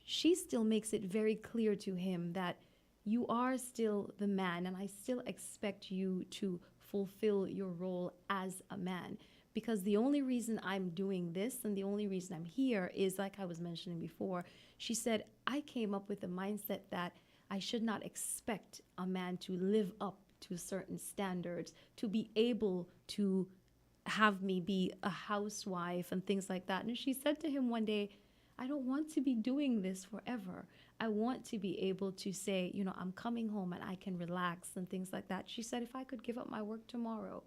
she still makes it very clear to him that you are still the man, and I still expect you to fulfill your role as a man. Because the only reason I'm doing this and the only reason I'm here is, like I was mentioning before, she said, I came up with the mindset that I should not expect a man to live up to certain standards, to be able to have me be a housewife and things like that. And she said to him one day, I don't want to be doing this forever. I want to be able to say, I'm coming home and I can relax and things like that. She said, if I could give up my work tomorrow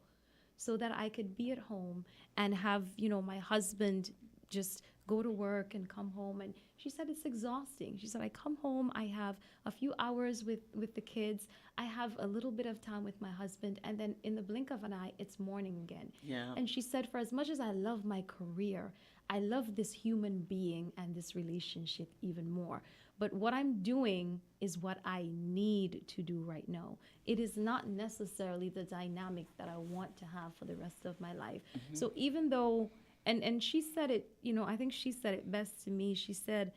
so that I could be at home and have, my husband just go to work and come home. And she said, it's exhausting. She said, I come home, I have a few hours with the kids, I have a little bit of time with my husband, and then in the blink of an eye, it's morning again. Yeah. And she said, for as much as I love my career, I love this human being and this relationship even more. But what I'm doing is what I need to do right now. It is not necessarily the dynamic that I want to have for the rest of my life. So even though, and she said it, I think she said it best to me. She said,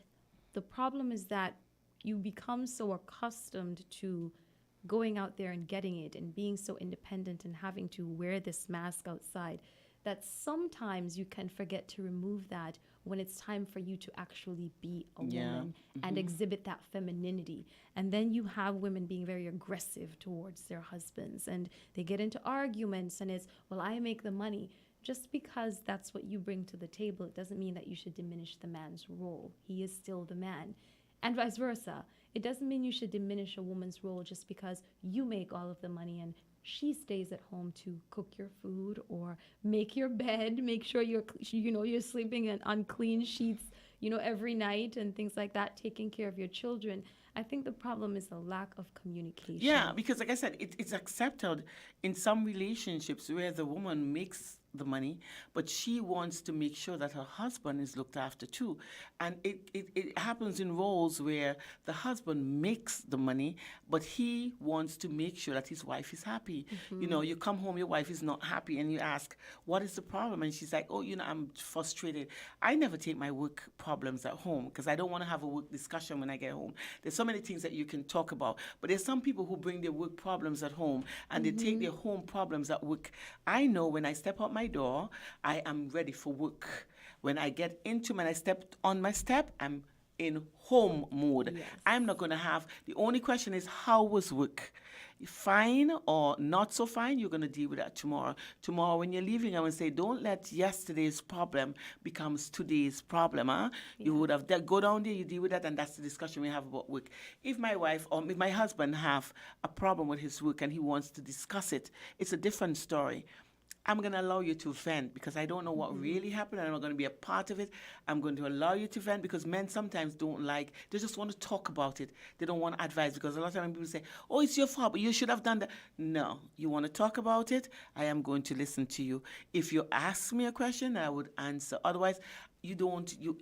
the problem is that you become so accustomed to going out there and getting it and being so independent and having to wear this mask outside that sometimes you can forget to remove that when it's time for you to actually be a woman and exhibit that femininity. And then you have women being very aggressive towards their husbands and they get into arguments and it's, well, I make the money. Just because that's what you bring to the table, it doesn't mean that you should diminish the man's role. He is still the man. And vice versa. It doesn't mean you should diminish a woman's role just because you make all of the money and she stays at home to cook your food or make your bed, make sure you're sleeping on clean sheets, every night and things like that, taking care of your children. I think the problem is the lack of communication. Yeah, because like I said, it's accepted in some relationships where the woman makes the money, but she wants to make sure that her husband is looked after too. And it happens in roles where the husband makes the money, but he wants to make sure that his wife is happy. You come home, your wife is not happy, and you ask, what is the problem? And she's like, oh, I'm frustrated. I never take my work problems at home because I don't want to have a work discussion when I get home. There's so many things that you can talk about, but there's some people who bring their work problems at home and they take their home problems at work. I know when I step out my door, I am ready for work. When I get into when I step on my step, I'm in home mode. Yes. I'm not going to have, the only question is, how was work? Fine or not so fine, you're going to deal with that tomorrow. Tomorrow when you're leaving, I would say, don't let yesterday's problem becomes today's problem. You would have, go down there, you deal with that, and that's the discussion we have about work. If my wife or if my husband have a problem with his work and he wants to discuss it, it's a different story. I'm going to allow you to vent because I don't know what really happened and I'm not going to be a part of it. I'm going to allow you to vent because men sometimes don't like, they just want to talk about it. They don't want advice because a lot of times people say, oh, it's your fault, but you should have done that. No, you want to talk about it? I am going to listen to you. If you ask me a question, I would answer. Otherwise,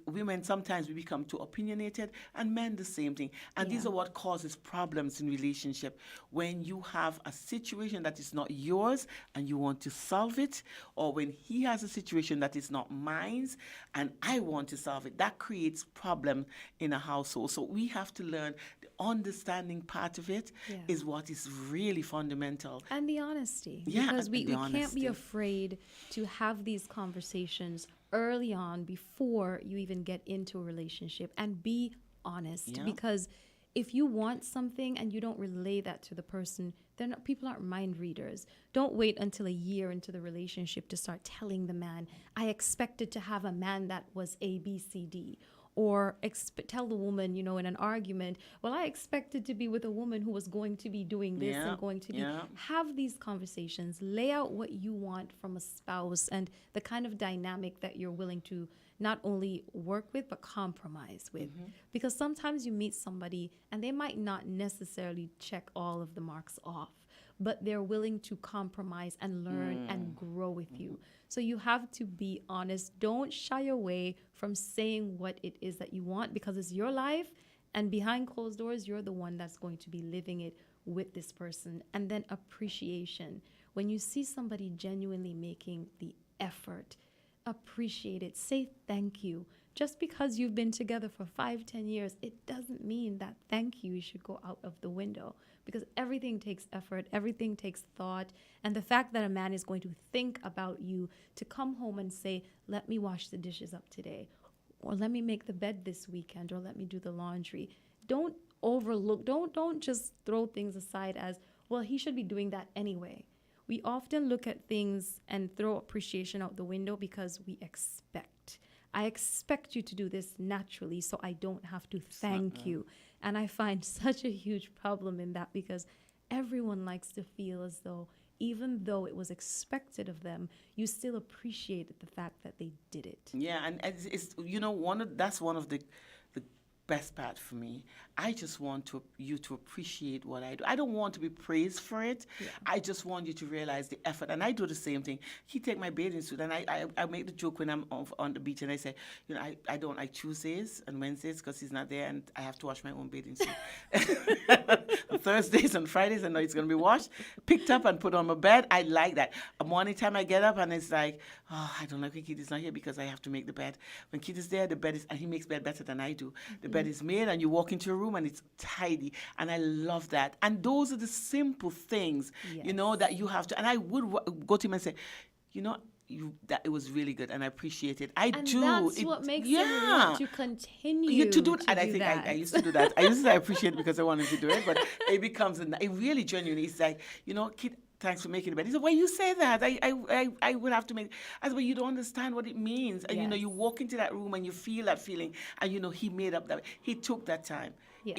women sometimes we become too opinionated and men the same thing. And these are what causes problems in relationship. When you have a situation that is not yours and you want to solve it, or when he has a situation that is not mine and I want to solve it, that creates problem in a household. So we have to learn the understanding part of it is what is really fundamental. And the honesty. Yeah, because we can't honesty. be afraid to have these conversations early on before you even get into a relationship and be honest. Because if you want something and you don't relay that to the person, then people aren't mind readers. Don't wait until a year into the relationship to start telling the man, I expected to have a man that was A, B, C, D. Or tell the woman, in an argument, well, I expected to be with a woman who was going to be doing this and going to be. Have these conversations. Lay out what you want from a spouse and the kind of dynamic that you're willing to not only work with, but compromise with. Because sometimes you meet somebody and they might not necessarily check all of the marks off, but they're willing to compromise and learn and grow with you. So you have to be honest. Don't shy away from saying what it is that you want because it's your life. And behind closed doors, you're the one that's going to be living it with this person. And then appreciation. When you see somebody genuinely making the effort, appreciate it. Say thank you. Just because you've been together for 5-10 years, it doesn't mean that thank you should go out of the window because everything takes effort, everything takes thought. And the fact that a man is going to think about you to come home and say, let me wash the dishes up today, or let me make the bed this weekend, or let me do the laundry. Don't overlook, don't just throw things aside as, well, he should be doing that anyway. We often look at things and throw appreciation out the window because we expect. I expect you to do this naturally, so I don't have to thank you. And I find such a huge problem in that because everyone likes to feel as though, even though it was expected of them, you still appreciated the fact that they did it. Yeah, and it's that's one of the best part for me. I just want you to appreciate what I do. I don't want to be praised for it. Yeah. I just want you to realize the effort. And I do the same thing. He take my bathing suit, and I make the joke when I'm on the beach, and I say, I don't like Tuesdays and Wednesdays because he's not there, and I have to wash my own bathing suit. On Thursdays and Fridays, I know it's going to be washed, picked up, and put on my bed. I like that. A morning time I get up, and it's like, oh, I don't like when Keith is not here because I have to make the bed. When Keith is there, the bed is, and he makes bed better than I do. The bed is made, and you walk into a room, and it's tidy, and I love that. And those are the simple things, that you have to. And I would go to him and say, that it was really good, and I appreciate it. And that's what makes him want to continue to do it. And I think I used to do that. I used to say I appreciate it because I wanted to do it, but it becomes it really genuinely. It's like, Kid, thanks for making the bed. He said, why you say that? I would have to make. I said, well, you don't understand what it means. And you walk into that room and you feel that feeling, and he made up that. He took that time. Yeah.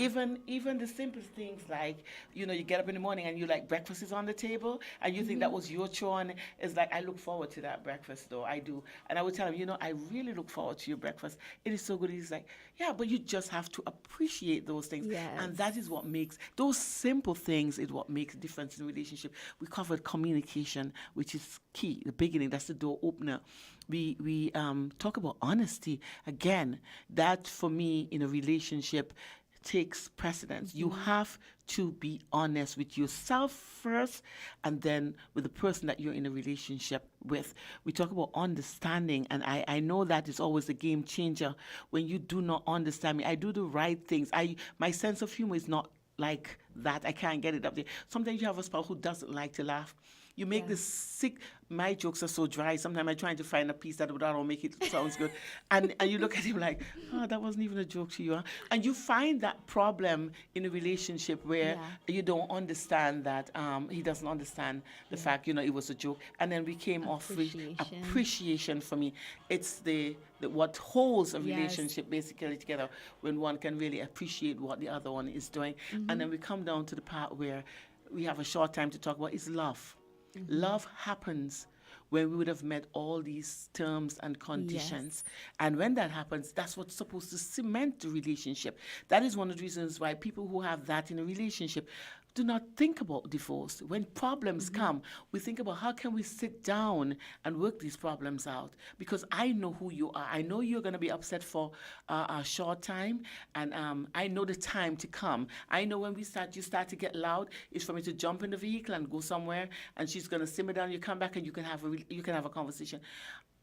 Even the simplest things like, you get up in the morning and you like breakfast is on the table and you think that was your chore, and it's like, I look forward to that breakfast though. I do. And I would tell him, I really look forward to your breakfast. It is so good. He's like, yeah, but you just have to appreciate those things. Yes. And that is what makes, those simple things is what makes a difference in a relationship. We covered communication, which is key, the beginning, that's the door opener. We talk about honesty. Again, that for me in a relationship takes precedence. You have to be honest with yourself first and then with the person that you're in a relationship with. We talk about understanding, and I know that is always a game changer when you do not understand me. I do the right things. My sense of humor is not like that. I can't get it up there. Sometimes you have a spouse who doesn't like to laugh. You make this sick. My jokes are so dry. Sometimes I'm trying to find a piece that will make it sounds good, and you look at him like, oh, that wasn't even a joke to you, huh? And you find that problem in a relationship where you don't understand that he doesn't understand the fact it was a joke, and then we came off with appreciation. For me, it's the what holds a relationship basically together when one can really appreciate what the other one is doing, and then we come down to the part where we have a short time to talk about is love. Love happens when we would have met all these terms and conditions. And when that happens, that's what's supposed to cement the relationship. That is one of the reasons why people who have that in a relationship do not think about divorce. When problems come, we think about how can we sit down and work these problems out, because I know who you are. I know you're going to be upset for a short time, and I know the time to come. I know when you start to get loud, it's for me to jump in the vehicle and go somewhere, and she's going to simmer down. You come back and you can have a conversation.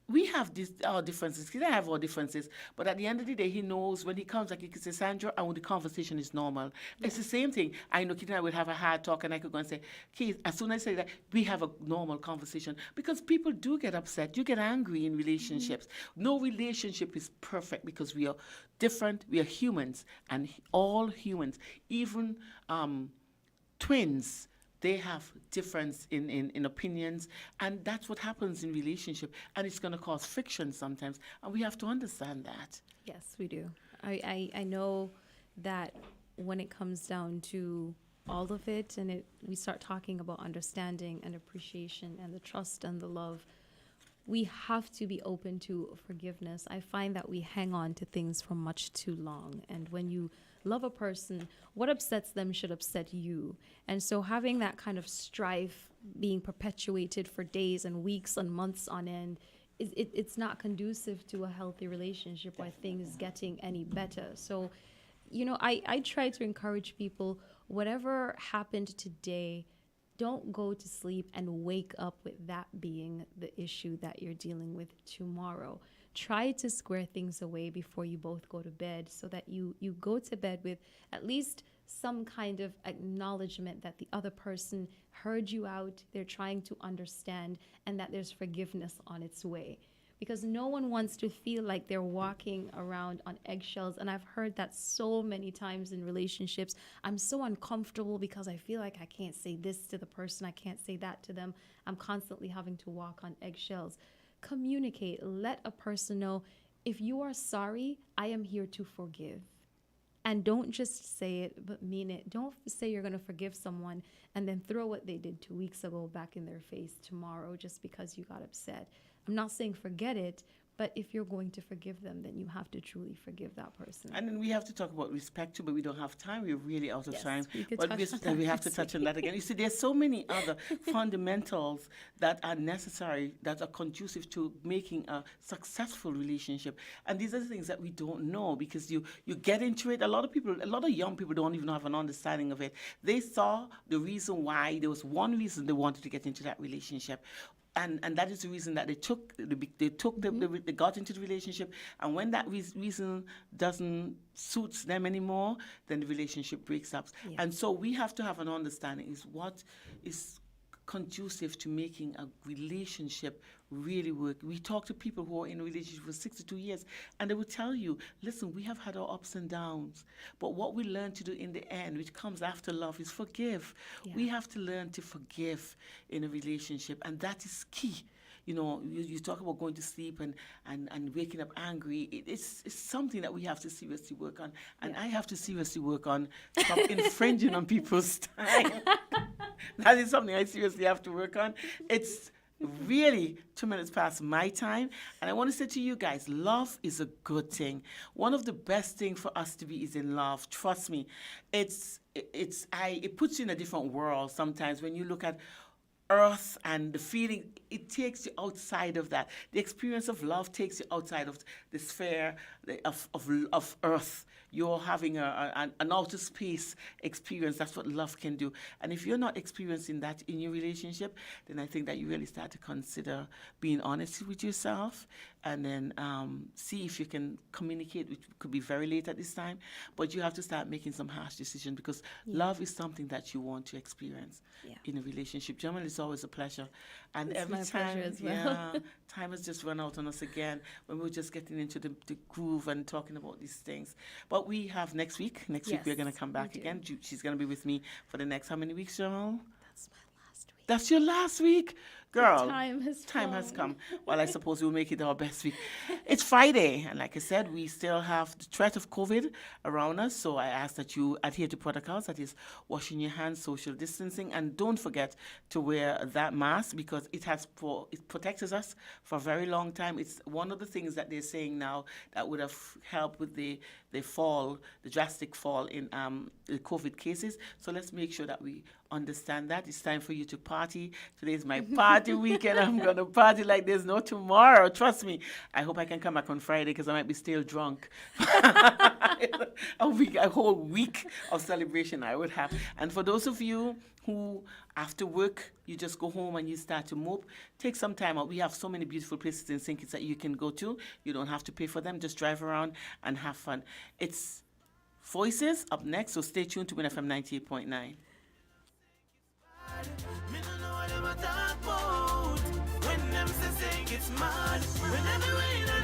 We have our differences. He and I have our differences. But at the end of the day, he knows when he comes, like he can say, Sandra, and when the conversation is normal. Yeah. It's the same thing. I know Keith and I would have a hard talk, and I could go and say, Keith, as soon as I say that, we have a normal conversation. Because people do get upset. You get angry in relationships. No relationship is perfect because we are different. We are humans. And all humans, even twins, they have difference in opinions, and that's what happens in relationship, and it's going to cause friction sometimes, and we have to understand that. Yes, we do. I know that when it comes down to all of it, and we start talking about understanding and appreciation and the trust and the love, we have to be open to forgiveness. I find that we hang on to things for much too long, and when you love a person, what upsets them should upset you. And so having that kind of strife being perpetuated for days and weeks and months on end, it's not conducive to a healthy relationship or things getting any better. So, I try to encourage people, whatever happened today, don't go to sleep and wake up with that being the issue that you're dealing with tomorrow. Try to square things away before you both go to bed, so that you go to bed with at least some kind of acknowledgement that the other person heard you out, they're trying to understand, and that there's forgiveness on its way. Because no one wants to feel like they're walking around on eggshells. And I've heard that so many times in relationships. I'm so uncomfortable because I feel like I can't say this to the person, I can't say that to them. I'm constantly having to walk on eggshells. Communicate. Let a person know, if you are sorry, I am here to forgive. And don't just say it, but mean it. Don't say you're going to forgive someone and then throw what they did 2 weeks ago back in their face tomorrow just because you got upset. I'm not saying forget it, But if you're going to forgive them, then you have to truly forgive that person. And then we have to talk about respect too, but we don't have time. We're really out of Yes, time. we could But touch on that we have to next touch on that again. You see, there's so many other fundamentals that are necessary, that are conducive to making a successful relationship. And these are the things that we don't know because you get into it. A lot of young people don't even have an understanding of it. They saw the reason why, there was one reason they wanted to get into that relationship. And that is the reason that they got into the relationship. And when that reason doesn't suits them anymore, then the relationship breaks up. Yeah. And so we have to have an understanding is what is conducive to making a relationship really work. We talk to people who are in a relationship for 62 years, and they will tell you, listen, we have had our ups and downs, but what we learn to do in the end, which comes after love, is forgive. Yeah. We have to learn to forgive in a relationship, and that is key. You know, you talk about going to sleep and waking up angry. It's something that we have to seriously work on. And I have to seriously work on stop infringing on people's time. That is something I seriously have to work on. It's really 2 minutes past my time. And I want to say to you guys, love is a good thing. One of the best things for us to be is in love. Trust me. It puts you in a different world sometimes when you look at earth and the feeling, it takes you outside of that. The experience of love takes you outside of the sphere of earth. You're having an outer space experience. That's what love can do. And if you're not experiencing that in your relationship, then I think that you really start to consider being honest with yourself and then see if you can communicate, which could be very late at this time. But you have to start making some harsh decisions because love is something that you want to experience in a relationship. Generally, it's always a pleasure. And It's every my time, pleasure as well. time has just run out on us again when we're just getting into the groove and talking about these things. But we have next week. Next week, we're going to come back do. again. She's going to be with me for the next how many weeks, Jamal? That's my last week. That's your last week? Girl, Time has come. Well, I suppose we'll make it our best week. It's Friday, and like I said, we still have the threat of COVID around us, so I ask that you adhere to protocols, that is washing your hands, social distancing, and don't forget to wear that mask because it protects us for a very long time. It's one of the things that they're saying now that would have helped with the drastic fall in the COVID cases. So let's make sure that we understand that. It's time for you to party. Today is my party weekend. I'm going to party like there's no tomorrow. Trust me. I hope I can come back on Friday because I might be still drunk. A whole week of celebration I would have. And for those of you who, after work, you just go home and you start to mope, take some time out. We have so many beautiful places in St. Kitts that you can go to. You don't have to pay for them. Just drive around and have fun. It's Voices up next, so stay tuned to WinFM 98.9. Me no know what them a talk about. When them say it's mad, when everywhere